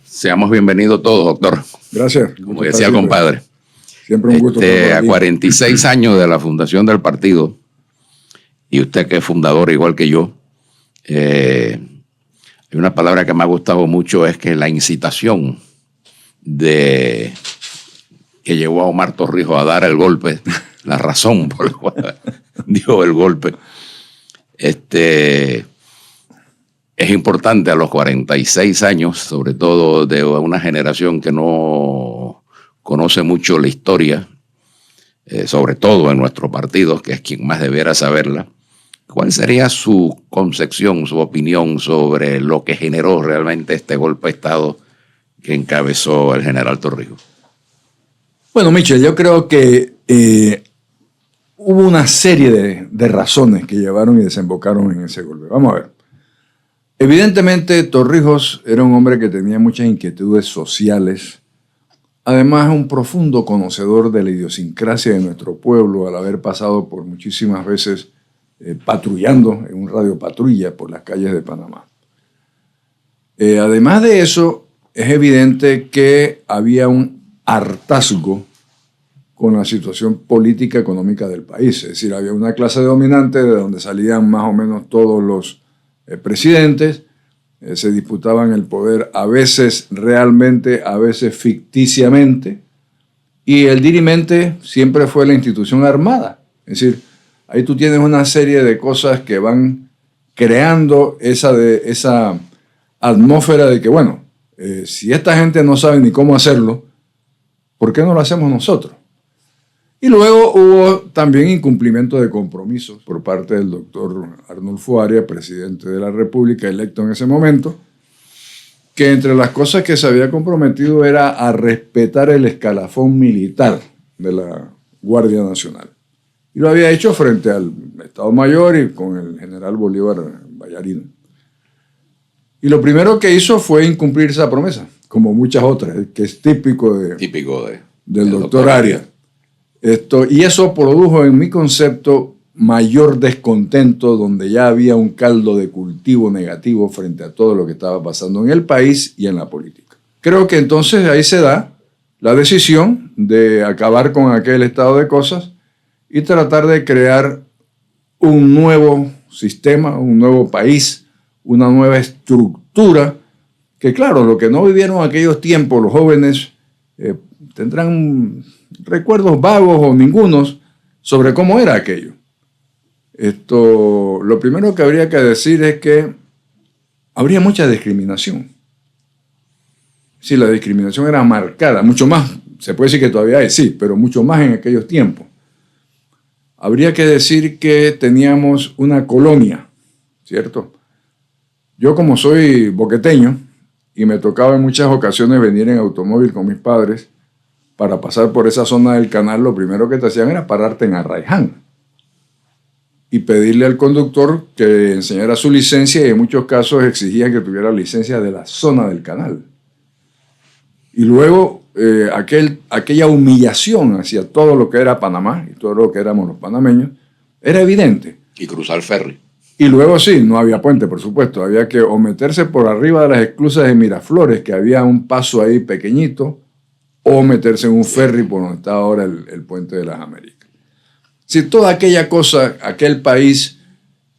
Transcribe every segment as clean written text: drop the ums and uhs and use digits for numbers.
Seamos bienvenidos todos, doctor. Gracias. Como decía el compadre. Siempre un gusto. A 46 años de la fundación del partido, y usted que es fundador igual que yo, hay una palabra que me ha gustado mucho, es que la incitación que llevó a Omar Torrijos a dar el golpe, la razón por la cual dio el golpe, es importante a los 46 años, sobre todo de una generación que no conoce mucho la historia, sobre todo en nuestro partido, que es quien más debiera saberla. ¿Cuál sería su concepción, su opinión sobre lo que generó realmente este golpe de Estado que encabezó el general Torrijos? Bueno, Michel, yo creo que hubo una serie de razones que llevaron y desembocaron en ese golpe. Vamos a ver. Evidentemente, Torrijos era un hombre que tenía muchas inquietudes sociales. Además, un profundo conocedor de la idiosincrasia de nuestro pueblo, al haber pasado por muchísimas veces patrullando en un radio patrulla por las calles de Panamá. Además de eso, es evidente que había un hartazgo con la situación política económica del país. Es decir, había una clase dominante de donde salían más o menos todos los presidentes, se disputaban el poder a veces realmente, a veces ficticiamente, y el dirimente siempre fue la institución armada. Es decir, ahí tú tienes una serie de cosas que van creando esa atmósfera de que, bueno, si esta gente no sabe ni cómo hacerlo, ¿por qué no lo hacemos nosotros? Y luego hubo también incumplimiento de compromisos por parte del doctor Arnulfo Arias, presidente de la República, electo en ese momento, que entre las cosas que se había comprometido era a respetar el escalafón militar de la Guardia Nacional. Y lo había hecho frente al Estado Mayor y con el general Bolívar Vallarino. Y lo primero que hizo fue incumplir esa promesa, como muchas otras, que es típico del doctor Arias. Y eso produjo en mi concepto mayor descontento, donde ya había un caldo de cultivo negativo frente a todo lo que estaba pasando en el país y en la política. Creo que entonces ahí se da la decisión de acabar con aquel estado de cosas y tratar de crear un nuevo sistema, un nuevo país, una nueva estructura, que claro, lo que no vivieron en aquellos tiempos los jóvenes tendrán recuerdos vagos o ningunos sobre cómo era aquello. Lo primero que habría que decir es que habría mucha discriminación. Sí, la discriminación era marcada, mucho más, se puede decir que todavía hay, sí, pero mucho más en aquellos tiempos. Habría que decir que teníamos una colonia, ¿cierto? Yo, como soy boqueteño y me tocaba en muchas ocasiones venir en automóvil con mis padres, para pasar por esa zona del canal, lo primero que te hacían era pararte en Arraiján y pedirle al conductor que enseñara su licencia, y en muchos casos exigían que tuviera licencia de la zona del canal. Y luego aquella humillación hacia todo lo que era Panamá y todo lo que éramos los panameños era evidente. Y cruzar ferry. Y luego sí, no había puente, por supuesto. Había que o meterse por arriba de las esclusas de Miraflores, que había un paso ahí pequeñito, o meterse en un ferry por donde está ahora el Puente de las Américas. Si toda aquella cosa, aquel país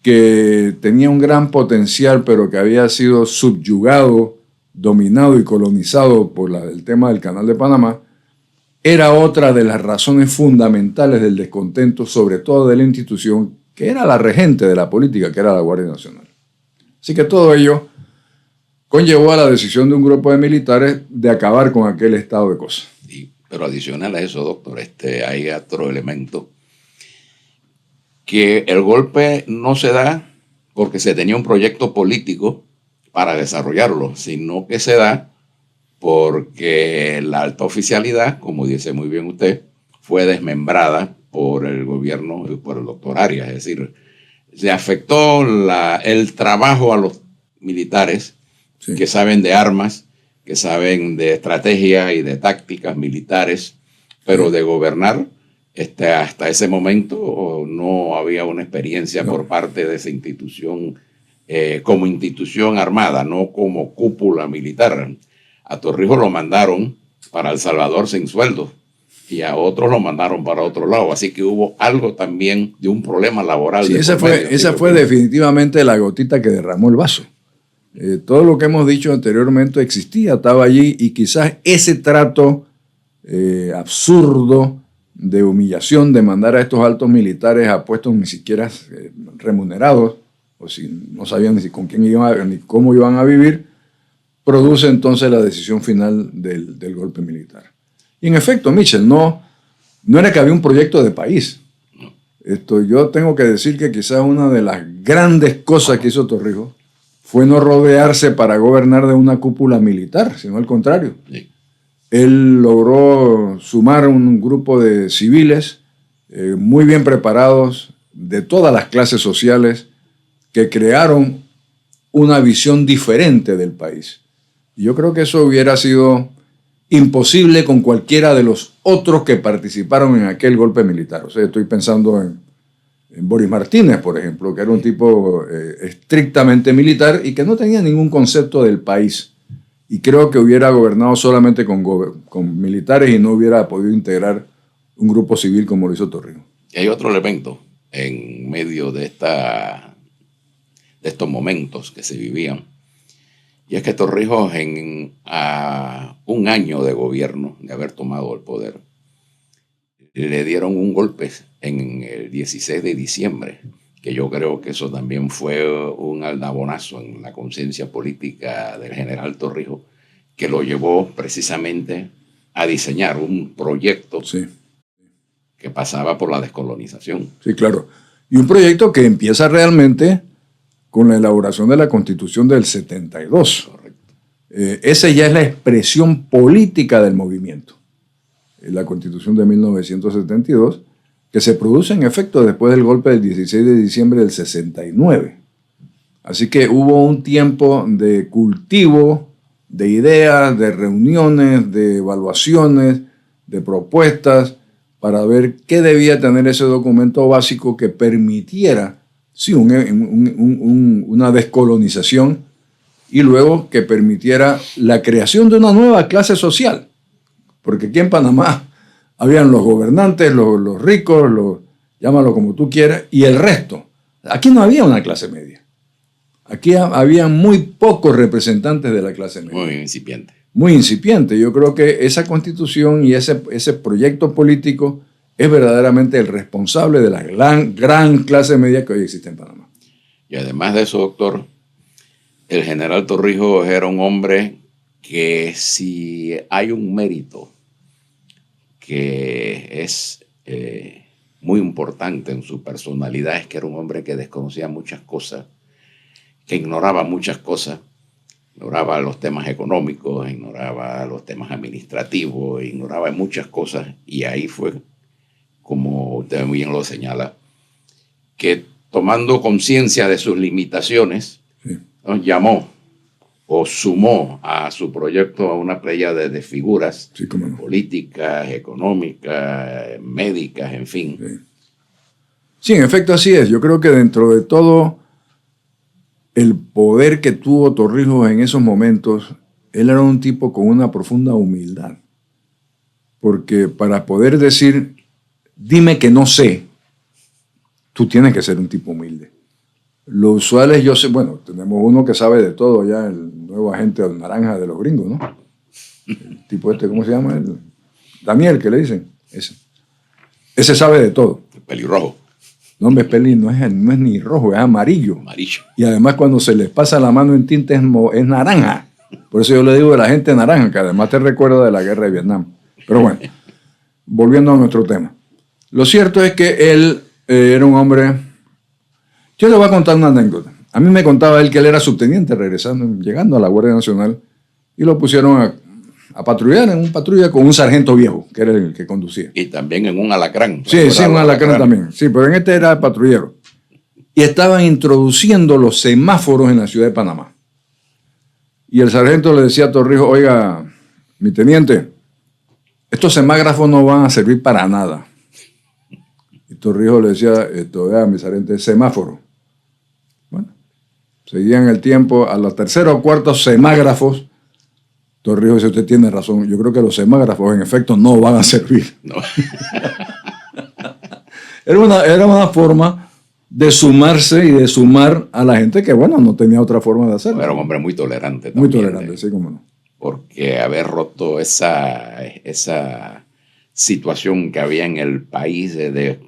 que tenía un gran potencial, pero que había sido subyugado, dominado y colonizado por el tema del Canal de Panamá, era otra de las razones fundamentales del descontento, sobre todo de la institución que era la regente de la política, que era la Guardia Nacional. Así que todo ello conllevó a la decisión de un grupo de militares de acabar con aquel estado de cosas. Sí, pero adicional a eso, doctor, hay otro elemento, que el golpe no se da porque se tenía un proyecto político para desarrollarlo, sino que se da porque la alta oficialidad, como dice muy bien usted, fue desmembrada por el gobierno y por el doctor Arias. Es decir, se afectó el trabajo a los militares, sí, que saben de armas, que saben de estrategia y de tácticas militares, pero de gobernar, hasta ese momento no había una experiencia por parte de esa institución como institución armada, no como cúpula militar. A Torrijos lo mandaron para El Salvador sin sueldo y a otros lo mandaron para otro lado. Así que hubo algo también de un problema laboral. Sí, esa fue definitivamente la gotita que derramó el vaso. Todo lo que hemos dicho anteriormente existía, estaba allí, y quizás ese trato absurdo de humillación de mandar a estos altos militares a puestos ni siquiera remunerados, o si no sabían ni con quién iban ni cómo iban a vivir, produce entonces la decisión final del golpe militar. Y en efecto, Michel, no era que había un proyecto de país. Yo tengo que decir que quizás una de las grandes cosas que hizo Torrijos fue no rodearse para gobernar de una cúpula militar, sino al contrario. Sí. Él logró sumar un grupo de civiles muy bien preparados de todas las clases sociales que crearon una visión diferente del país. Y yo creo que eso hubiera sido imposible con cualquiera de los otros que participaron en aquel golpe militar. O sea, estoy pensando en Boris Martínez, por ejemplo, que era un tipo estrictamente militar y que no tenía ningún concepto del país. Y creo que hubiera gobernado solamente con militares y no hubiera podido integrar un grupo civil como lo hizo Torrijos. Y hay otro elemento en medio de estos momentos que se vivían. Y es que Torrijos, a un año de gobierno, de haber tomado el poder, le dieron un golpe en el 16 de diciembre, que yo creo que eso también fue un aldabonazo en la conciencia política del general Torrijos, que lo llevó precisamente a diseñar un proyecto que pasaba por la descolonización. Sí, claro. Y un proyecto que empieza realmente con la elaboración de la Constitución del 72. Correcto. Esa ya es la expresión política del movimiento. La Constitución de 1972, que se produce en efecto después del golpe del 16 de diciembre del 69. Así que hubo un tiempo de cultivo, de ideas, de reuniones, de evaluaciones, de propuestas, para ver qué debía tener ese documento básico que permitiera una descolonización y luego que permitiera la creación de una nueva clase social. Porque aquí en Panamá habían los gobernantes, los ricos, llámalo como tú quieras, y el resto. Aquí no había una clase media. Aquí había muy pocos representantes de la clase media. Muy incipiente. Muy incipiente. Yo creo que esa constitución y ese proyecto político es verdaderamente el responsable de la gran clase media que hoy existe en Panamá. Y además de eso, doctor, el general Torrijos era un hombre que, si hay un mérito que es muy importante en su personalidad, es que era un hombre que desconocía muchas cosas, que ignoraba muchas cosas, ignoraba los temas económicos, ignoraba los temas administrativos, ignoraba muchas cosas, y ahí fue, como usted muy bien lo señala, que tomando conciencia de sus limitaciones, nos llamó o sumó a su proyecto a una playa de figuras políticas, económicas, médicas, en fin. Sí, en efecto así es. Yo creo que dentro de todo el poder que tuvo Torrijos en esos momentos, él era un tipo con una profunda humildad. Porque para poder decir, dime que no sé, tú tienes que ser un tipo humilde. Lo usual es, yo sé, bueno, tenemos uno que sabe de todo ya, el nuevo agente naranja de los gringos, ¿no? El tipo ¿cómo se llama? Daniel, que le dicen. Ese sabe de todo. El pelirrojo. No, hombre, no es ni rojo, es amarillo. Amarillo. Y además cuando se les pasa la mano en tinta es naranja. Por eso yo le digo de la gente naranja, que además te recuerda de la guerra de Vietnam. Pero bueno, volviendo a nuestro tema. Lo cierto es que él era un hombre... Yo le voy a contar una anécdota. A mí me contaba él que él era subteniente llegando a la Guardia Nacional, y lo pusieron a patrullar en un patrulla con un sargento viejo, que era el que conducía. Y también en un alacrán. Sí, un alacrán también. Sí, pero en este era patrullero. Y estaban introduciendo los semáforos en la ciudad de Panamá. Y el sargento le decía a Torrijos, oiga, mi teniente, estos semágrafos no van a servir para nada. Y Torrijos le decía, mi sargento, es semáforo. Bueno, seguían el tiempo, a los terceros o cuartos semágrafos, Torrijos dice, usted tiene razón, yo creo que los semágrafos en efecto no van a servir. No. Era una forma de sumarse y de sumar a la gente que, bueno, no tenía otra forma de hacerlo. Era un hombre muy tolerante Muy también. tolerante, sí, cómo no. Porque haber roto esa situación que había en el país de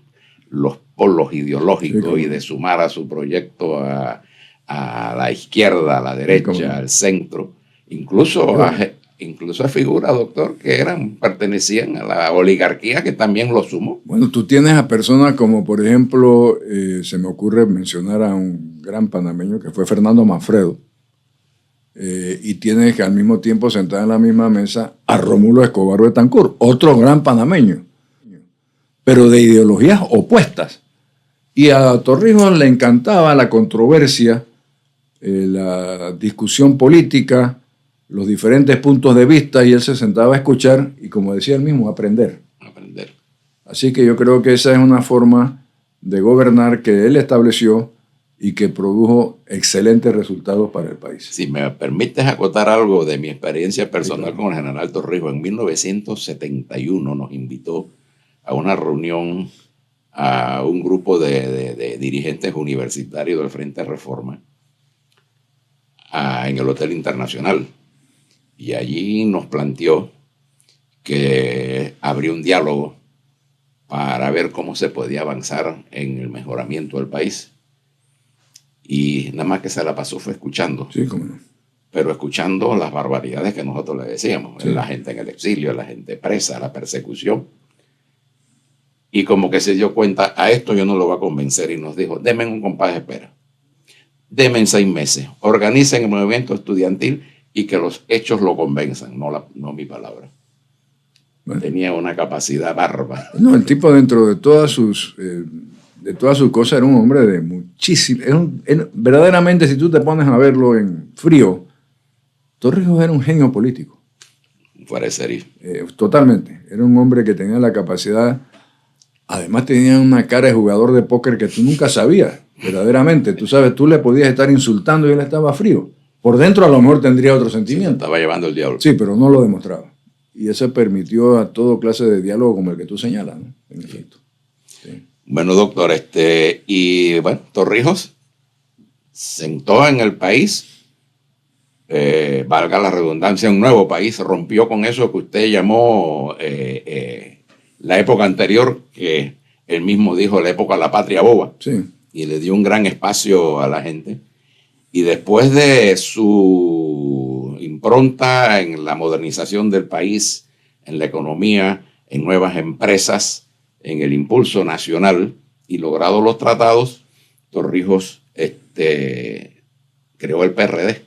los polos ideológicos, sí, y de sumar a su proyecto a la izquierda, a la derecha, sí, al centro, incluso a figuras, doctor, que pertenecían a la oligarquía, que también lo sumó. Bueno, tú tienes a personas como, por ejemplo, se me ocurre mencionar a un gran panameño que fue Fernando Manfredo, y tienes que al mismo tiempo sentar en la misma mesa a Rómulo Escobar Betancourt, otro gran panameño, pero de ideologías opuestas. Y a Torrijos le encantaba la controversia, la discusión política, los diferentes puntos de vista, y él se sentaba a escuchar y, como decía él mismo, aprender. Así que yo creo que esa es una forma de gobernar que él estableció y que produjo excelentes resultados para el país. Si me permites acotar algo de mi experiencia personal con el general Torrijos, en 1971 nos invitó a una reunión a un grupo de dirigentes universitarios del Frente Reforma en el Hotel Internacional. Y allí nos planteó que habría un diálogo para ver cómo se podía avanzar en el mejoramiento del país. Y nada más que se la pasó fue escuchando. Sí, cómo no. Pero escuchando las barbaridades que nosotros le decíamos. Sí. La gente en el exilio, la gente presa, la persecución. Y como que se dio cuenta, a esto yo no lo voy a convencer, y nos dijo, denme un compás de espera. Denme 6 meses. Organicen el movimiento estudiantil y que los hechos lo convenzan, no mi palabra. Bueno. Tenía una capacidad bárbara. No, el tipo, dentro de todas sus cosas, era un hombre de muchísimo. Verdaderamente, si tú te pones a verlo en frío, Torrijos era un genio político. Fuera de serie. Totalmente. Era un hombre que tenía la capacidad. Además, tenía una cara de jugador de póker que tú nunca sabías, verdaderamente. Tú sabes, tú le podías estar insultando y él estaba frío. Por dentro, a lo mejor tendría otro sentimiento. Sí, estaba llevando el diablo. Sí, pero no lo demostraba. Y eso permitió a todo clase de diálogo como el que tú señalas, ¿no? En efecto. Sí. Bueno, doctor, y bueno, Torrijos sentó en el país, valga la redundancia, un nuevo país, rompió con eso que usted llamó la época anterior, que él mismo dijo la época de la patria boba, sí, y le dio un gran espacio a la gente. Y después de su impronta en la modernización del país, en la economía, en nuevas empresas, en el impulso nacional y logrados los tratados, Torrijos creó el PRD.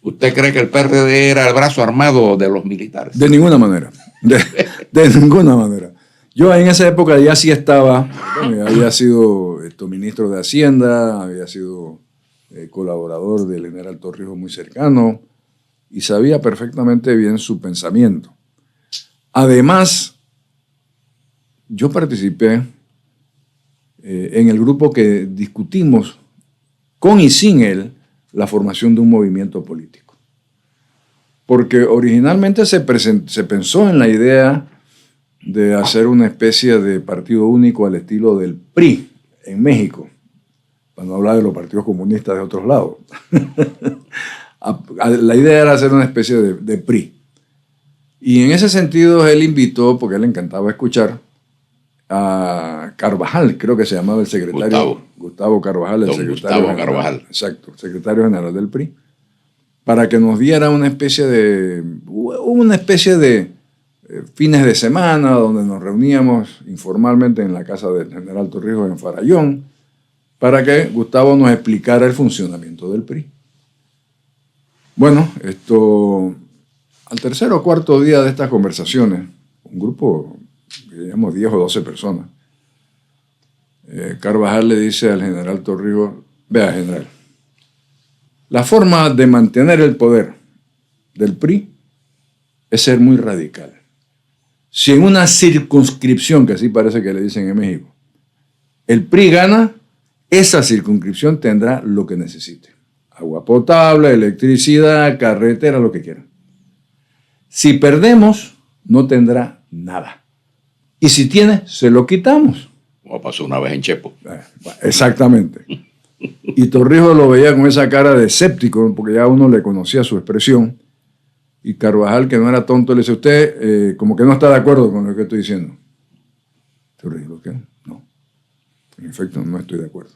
¿Usted cree que el PRD era el brazo armado de los militares? De ninguna manera. De ninguna manera. Yo en esa época ya sí estaba, bueno, había sido ministro de Hacienda, había sido colaborador del general Torrijos muy cercano, y sabía perfectamente bien su pensamiento. Además, yo participé en el grupo que discutimos con y sin él la formación de un movimiento político. Porque originalmente se pensó en la idea de hacer una especie de partido único al estilo del PRI en México, para no hablar de los partidos comunistas de otros lados. La idea era hacer una especie de PRI. Y en ese sentido él invitó, porque a él le encantaba escuchar, a Carvajal, creo que se llamaba el secretario. Gustavo Carvajal, el secretario Gustavo general. Carvajal. Exacto, secretario general del PRI, para que nos diera una especie de fines de semana donde nos reuníamos informalmente en la casa del general Torrijos en Farallón, para que Gustavo nos explicara el funcionamiento del PRI. Bueno, al tercer o cuarto día de estas conversaciones, un grupo, digamos 10 o 12 personas, Carvajal le dice al general Torrijos, vea, general, la forma de mantener el poder del PRI es ser muy radical. Si en una circunscripción, que así parece que le dicen en México, el PRI gana, esa circunscripción tendrá lo que necesite. Agua potable, electricidad, carretera, lo que quieran. Si perdemos, no tendrá nada. Y si tiene, se lo quitamos. Como pasó una vez en Chepo. Exactamente. Y Torrijos lo veía con esa cara de escéptico, porque ya uno le conocía su expresión. Y Carvajal, que no era tonto, le dice, usted como que no está de acuerdo con lo que estoy diciendo. Torrijos, ¿qué? No. En efecto, no estoy de acuerdo.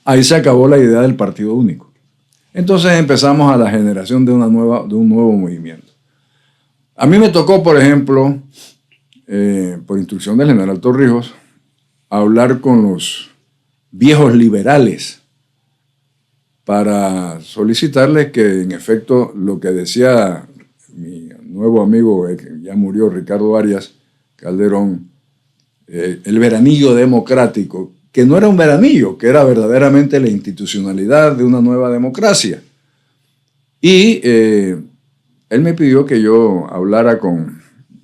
Ahí se acabó la idea del partido único. Entonces empezamos a la generación de un nuevo movimiento. A mí me tocó, por ejemplo, por instrucción del general Torrijos, hablar con los viejos liberales para solicitarles que, en efecto, lo que decía mi nuevo amigo, que ya murió, Ricardo Arias Calderón, el veranillo democrático, que no era un veranillo, que era verdaderamente la institucionalidad de una nueva democracia. Y él me pidió que yo hablara con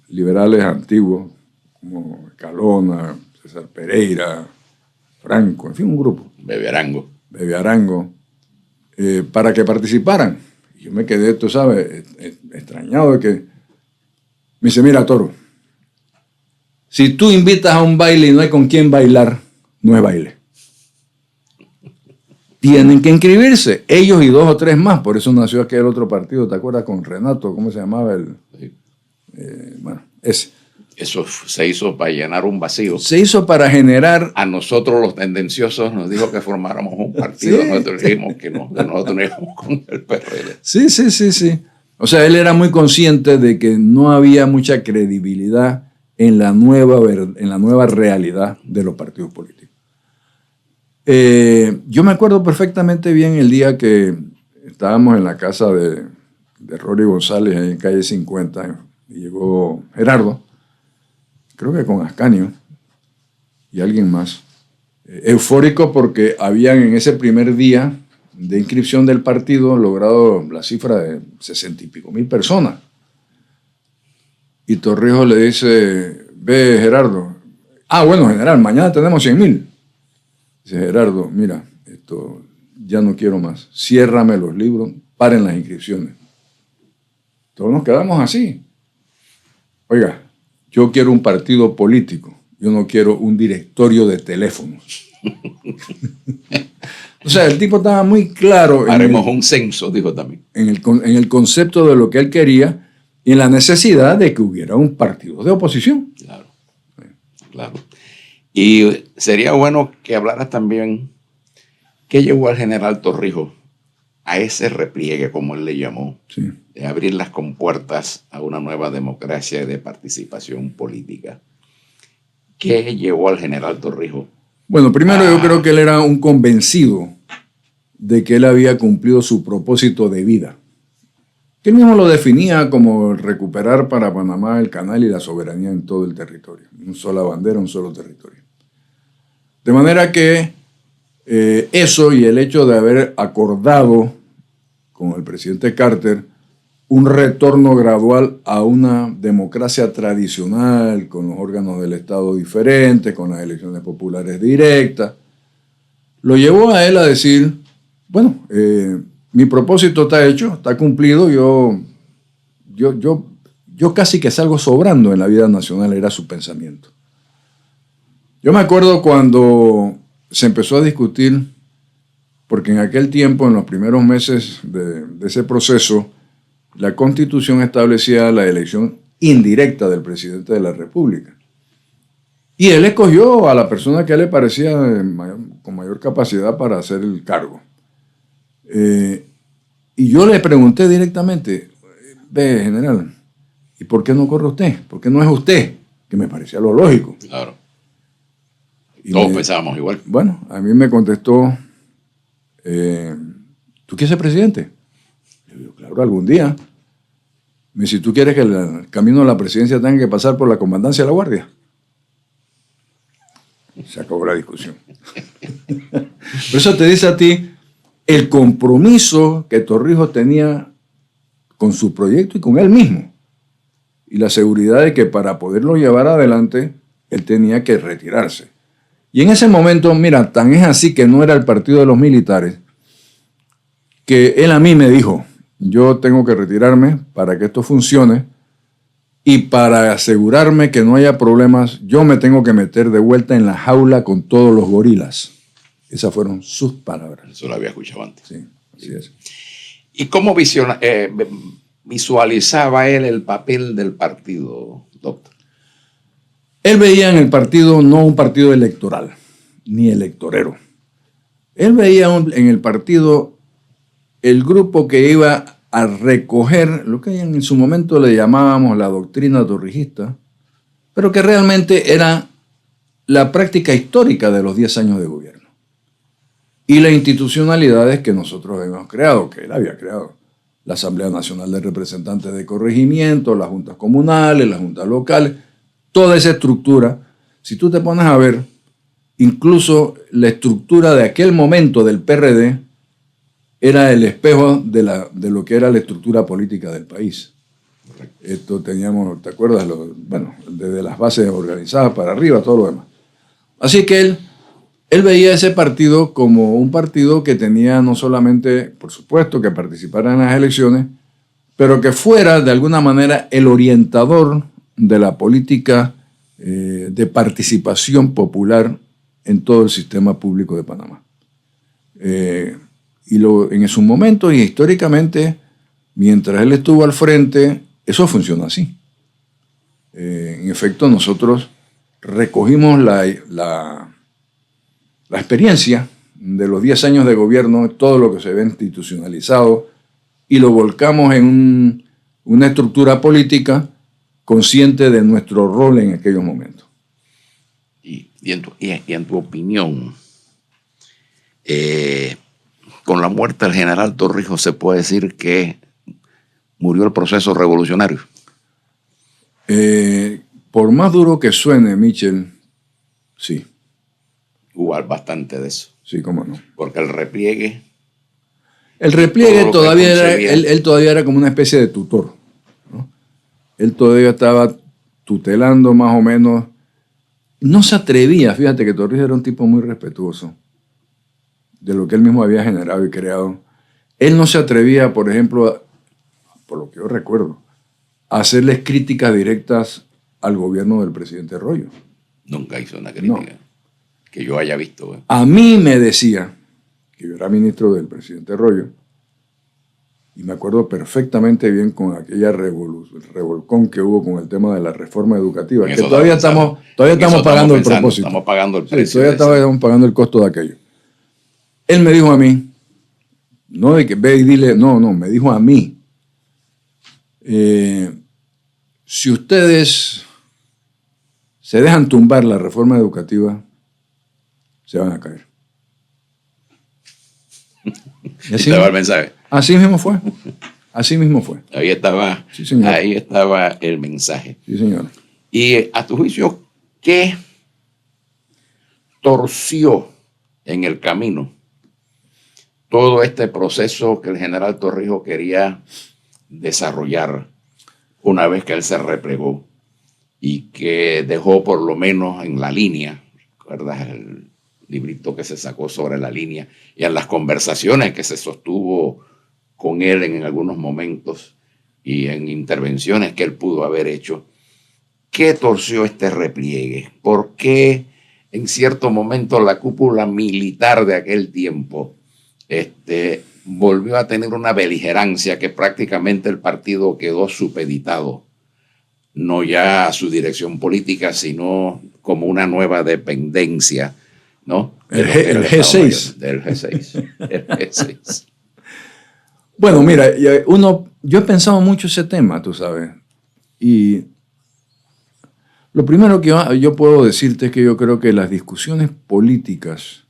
liberales antiguos, como Escalona, César Pereira, Franco, en fin, un grupo. Bebearango, para que participaran. Y yo me quedé, tú sabes, extrañado de que... Me dice, mira, Toro, si tú invitas a un baile y no hay con quién bailar, no es baile. Tienen que inscribirse, ellos y 2 o 3 más. Por eso nació aquel otro partido, ¿te acuerdas? Con Renato, ¿cómo se llamaba? Bueno, ese. Eso se hizo para llenar un vacío. Se hizo para generar... A nosotros los tendenciosos nos dijo que formáramos un partido. Sí. Nosotros dijimos que nosotros no íbamos con el PRD. Sí. O sea, él era muy consciente de que no había mucha credibilidad en la nueva realidad de los partidos políticos. Yo me acuerdo perfectamente bien el día que estábamos en la casa de Rory González, en calle 50, y llegó Gerardo, creo que con Ascanio y alguien más, eufórico porque habían en ese primer día de inscripción del partido logrado la cifra de 60 y pico mil personas. Y Torrijos le dice, ve Gerardo, bueno, general, mañana tenemos 100,000. Dice Gerardo, mira, esto ya no quiero más, ciérrame los libros, paren las inscripciones. Todos nos quedamos así. Oiga, yo quiero un partido político, yo no quiero un directorio de teléfonos. O sea, el tipo estaba muy claro. Haremos un censo, dijo también. En el concepto de lo que él quería y en la necesidad de que hubiera un partido de oposición. Claro. Y sería bueno que hablaras también qué llevó al general Torrijos a ese repliegue, como él le llamó, sí, de abrir las compuertas a una nueva democracia de participación política. ¿Qué llevó al general Torrijos? Bueno, primero yo creo que él era un convencido de que él había cumplido su propósito de vida. Que él mismo lo definía como recuperar para Panamá el canal y la soberanía en todo el territorio. Una sola bandera, un solo territorio. De manera que eso y el hecho de haber acordado con el presidente Carter un retorno gradual a una democracia tradicional, con los órganos del Estado diferentes, con las elecciones populares directas, lo llevó a él a decir, bueno, mi propósito está hecho, está cumplido, yo casi que salgo sobrando en la vida nacional, era su pensamiento. Yo me acuerdo cuando se empezó a discutir, porque en aquel tiempo, en los primeros meses de ese proceso, la Constitución establecía la elección indirecta del presidente de la República. Y él escogió a la persona que a él le parecía con mayor capacidad para hacer el cargo. Y yo le pregunté directamente, ve, general, ¿y por qué no corre usted? ¿Por qué no es usted? Que me parecía lo lógico. Claro. Y todos pensábamos igual. Bueno, a mí me contestó, ¿tú quieres ser presidente? Yo digo, claro, algún día. Me dice, ¿tú quieres que el camino a la presidencia tenga que pasar por la comandancia de la Guardia? Se acabó la discusión. Por eso te dice a ti el compromiso que Torrijos tenía con su proyecto y con él mismo. Y la seguridad de que para poderlo llevar adelante, él tenía que retirarse. Y en ese momento, mira, tan es así que no era el partido de los militares, que él a mí me dijo, yo tengo que retirarme para que esto funcione, y para asegurarme que no haya problemas, yo me tengo que meter de vuelta en la jaula con todos los gorilas. Esas fueron sus palabras. Eso lo había escuchado antes. Sí, así es. ¿Y cómo visualizaba él el papel del partido, doctor? Él veía en el partido no un partido electoral, ni electorero. Él veía en el partido el grupo que iba a recoger lo que en su momento le llamábamos la doctrina torrijista, pero que realmente era la práctica histórica de los 10 años de gobierno y las institucionalidades que nosotros hemos creado, que él había creado. La Asamblea Nacional de Representantes de Corregimiento, las juntas comunales, las juntas locales, toda esa estructura. Si tú te pones a ver, incluso la estructura de aquel momento del PRD era el espejo de lo que era la estructura política del país. Esto teníamos, ¿te acuerdas? Desde las bases organizadas para arriba, todo lo demás. Así que él veía ese partido como un partido que tenía no solamente, por supuesto, que participara en las elecciones, pero que fuera de alguna manera el orientador de la política de participación popular en todo el sistema público de Panamá. En su momento y históricamente, mientras él estuvo al frente, eso funcionó así. En efecto, nosotros recogimos la experiencia de los 10 años de gobierno, todo lo que se ve institucionalizado, y lo volcamos en una estructura política consciente de nuestro rol en aquellos momentos. Y en tu opinión, con la muerte del general Torrijos, ¿se puede decir que murió el proceso revolucionario? Por más duro que suene, Michel, sí. Hubo bastante de eso. Sí, cómo no. Porque el repliegue... El repliegue todavía era, él todavía era como una especie de tutor, ¿no? Él todavía estaba tutelando más o menos. No se atrevía, fíjate que Torrijos era un tipo muy respetuoso de lo que él mismo había generado y creado. Él no se atrevía, por ejemplo, por lo que yo recuerdo, a hacerles críticas directas al gobierno del presidente Royo. Nunca hizo una crítica. No. Que yo haya visto. A mí me decía, que yo era ministro del presidente Royo, y me acuerdo perfectamente bien con aquella revolcón que hubo con el tema de la reforma educativa, que todavía estamos pagando el propósito. Estamos pagando el precio. Sí, todavía estamos pagando el costo de aquello. Él me dijo a mí, no de que ve y dile, no, me dijo a mí, si ustedes se dejan tumbar la reforma educativa, se van a caer. Y así estaba el mensaje. Así mismo fue. Así mismo fue. Ahí estaba, sí, señor. Ahí estaba el mensaje. Sí, señor. Y a tu juicio, ¿qué torció en el camino todo este proceso que el general Torrijos quería desarrollar una vez que él se replegó y que dejó por lo menos en la línea, ¿recuerdas el librito que se sacó sobre la línea y en las conversaciones que se sostuvo con él en algunos momentos y en intervenciones que él pudo haber hecho? ¿Qué torció este repliegue? ¿Por qué en cierto momento la cúpula militar de aquel tiempo volvió a tener una beligerancia que prácticamente el partido quedó supeditado, no ya a su dirección política, sino como una nueva dependencia, ¿no? El G6. Del G6. El G6. Bueno, mira, yo he pensado mucho ese tema, tú sabes, y lo primero que yo puedo decirte es que yo creo que las discusiones políticas,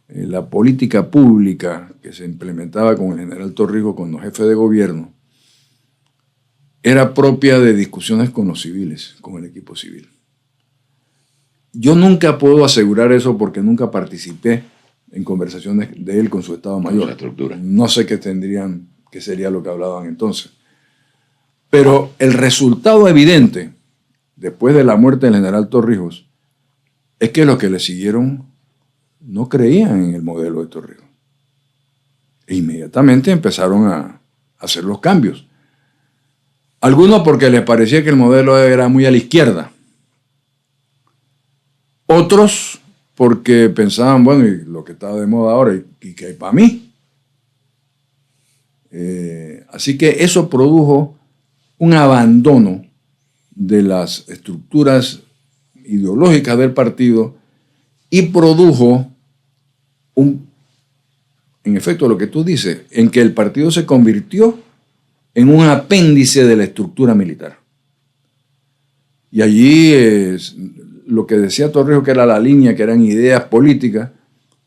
la política pública que se implementaba con el general Torrijos, con los jefes de gobierno, era propia de discusiones con los civiles, con el equipo civil. Yo nunca puedo asegurar eso porque nunca participé en conversaciones de él con su Estado Mayor. No sé qué sería lo que hablaban entonces. Pero el resultado evidente, después de la muerte del general Torrijos, es que los que le siguieron no creían en el modelo de Torrijos. E inmediatamente empezaron a hacer los cambios. Algunos porque les parecía que el modelo era muy a la izquierda. Otros porque pensaban, bueno, y lo que está de moda ahora, ¿y qué hay para mí? Así que eso produjo un abandono de las estructuras ideológicas del partido y produjo en efecto, lo que tú dices, en que el partido se convirtió en un apéndice de la estructura militar. Y allí lo que decía Torrijos que era la línea, que eran ideas políticas,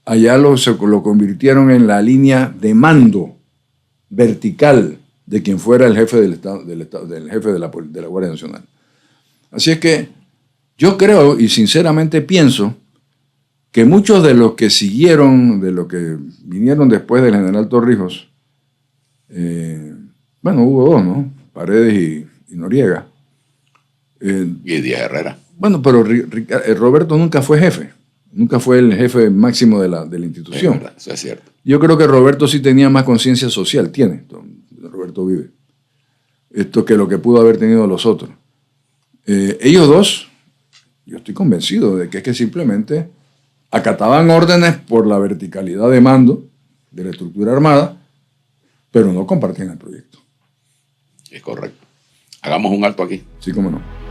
allá lo convirtieron en la línea de mando vertical de quien fuera el jefe del jefe de la Guardia Nacional. Así es que yo creo y sinceramente pienso que muchos de los que siguieron, de los que vinieron después del general Torrijos, bueno, hubo dos, ¿no? Paredes y Noriega. Y Díaz Herrera. Bueno, pero Roberto nunca fue jefe, nunca fue el jefe máximo de la institución. Es verdad, eso es cierto. Yo creo que Roberto sí tenía más conciencia social, Roberto vive, esto que lo que pudo haber tenido los otros. Ellos dos, yo estoy convencido de que es que simplemente acataban órdenes por la verticalidad de mando de la estructura armada, pero no compartían el proyecto. Es correcto. Hagamos un alto aquí. Sí, cómo no.